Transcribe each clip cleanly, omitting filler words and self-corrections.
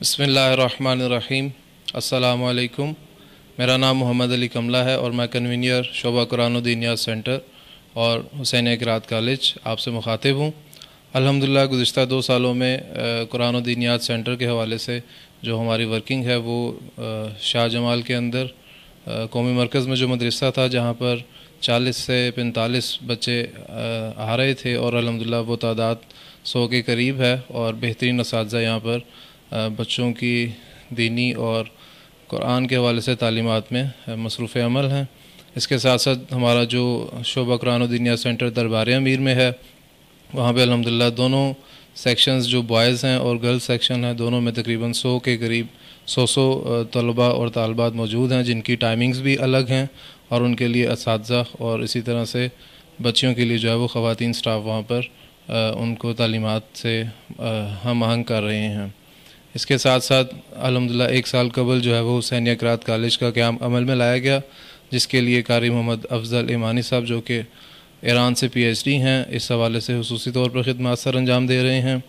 बिस्मिल्लाहिर्रहमानिर्रहीम। अस्सलामु अलैकुम। मेरा नाम मोहम्मद अली कमला है और मैं कन्वीनियर शोबा कुरान दीनियात सेंटर और हुसैन क़िराअत कॉलेज आपसे मुखातिब हूँ। अल्हम्दुलिल्लाह गुज़िश्ता 2 सालों में कुरान दीनियात सेंटर के हवाले से जो हमारी वर्किंग है वो शाह जमाल के अंदर कौमी मरकज़ में जो मदरसा था जहाँ पर 40 से 45 बच्चे आ रहे थे और अल्हम्दुलिल्लाह वो तादाद 100 के करीब है और बेहतरीन असातिज़ा यहाँ पर बच्चों की दीनी और कुरान के हवाले से तालीमात में मसरूफ़ अमल हैं। इसके साथ साथ हमारा जो शोबा कुरान दीनिया सेंटर दरबार अमीर में है वहाँ पे अल्हम्दुलिल्लाह दोनों सेक्शंस जो बॉयज़ हैं और गर्ल्स सेक्शन है दोनों में तकरीबन 100 के करीब 100 तलबा और तालबात मौजूद हैं जिनकी टाइमिंग्स भी अलग हैं और उनके लिए असातिज़ा और इसी तरह से बच्चियों के लिए जो है वो ख़वातीन स्टाफ वहाँ पर उनको तालीमात से हम आहंग कर रहे हैं। इसके साथ साथ अल्हम्दुलिल्लाह 1 साल कबल जो है वो हुसैन क़िराअत कॉलेज का क़याम अमल में लाया गया जिसके लिए कारी मोहम्मद अफजल ईमानी साहब जो कि ईरान से PhD हैं इस हवाले से हुसूसी तौर पर ख़िदमत सर अंजाम दे रहे हैं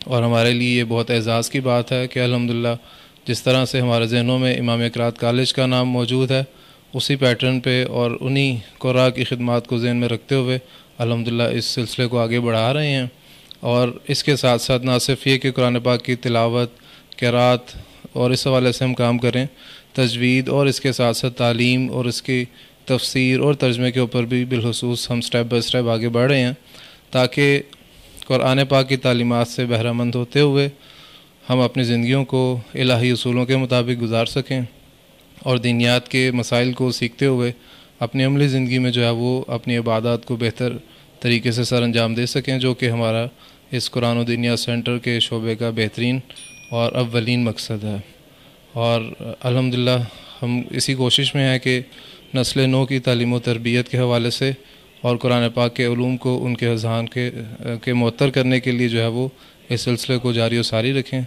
और हमारे लिए ये बहुत एज़ाज़ की बात है कि अल्हम्दुलिल्लाह जिस तरह से हमारे जहनों में इमाम क़िराअत कॉलेज का नाम मौजूद है उसी पैटर्न पे और उन्हीं क़ुरा की ख़िदमत को ज़हन में रखते हुए अल्हम्दुलिल्लाह इस सिलसिले को आगे बढ़ा रहे हैं। और इसके साथ साथ ना सिर्फ ये कि कुरान पाक की तिलावत क़िराअत और इस हवाले से हम काम करें तजवीद और इसके साथ साथ तालीम और इसकी तफसीर और तर्जमे के ऊपर भी बिलखुसूस हम स्टेप बाय स्टेप आगे बढ़ रहे हैं ताकि कुरान पाक की तालीमात से बहरामंद होते हुए हम अपनी ज़िंदगियों को इलाही उसूलों के मुताबिक गुजार सकें और दीनियात के मसाइल को सीखते हुए अपनी अमली ज़िंदगी में जो है वो अपनी इबादत को बेहतर तरीके से सर अंजाम दे सकें जो कि हमारा इस कुरान दीनिया सेंटर के शोबे का बेहतरीन और अव्वलीन मकसद है। और अल्हम्दुलिल्लाह हम इसी कोशिश में हैं कि नस्ल नौ की तालीम व तरबियत के हवाले से और कुरान पाक के उलूम को उनके अज़हान के मुअत्तर करने के लिए जो है वो इस सिलसिले को जारी व सारी रखें।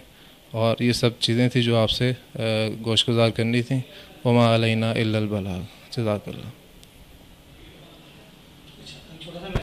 और ये सब चीज़ें थी जो आपसे गोशगुजार करनी थी। वमा अलैना इल्लल बलाग। जज़ाकल्लाह।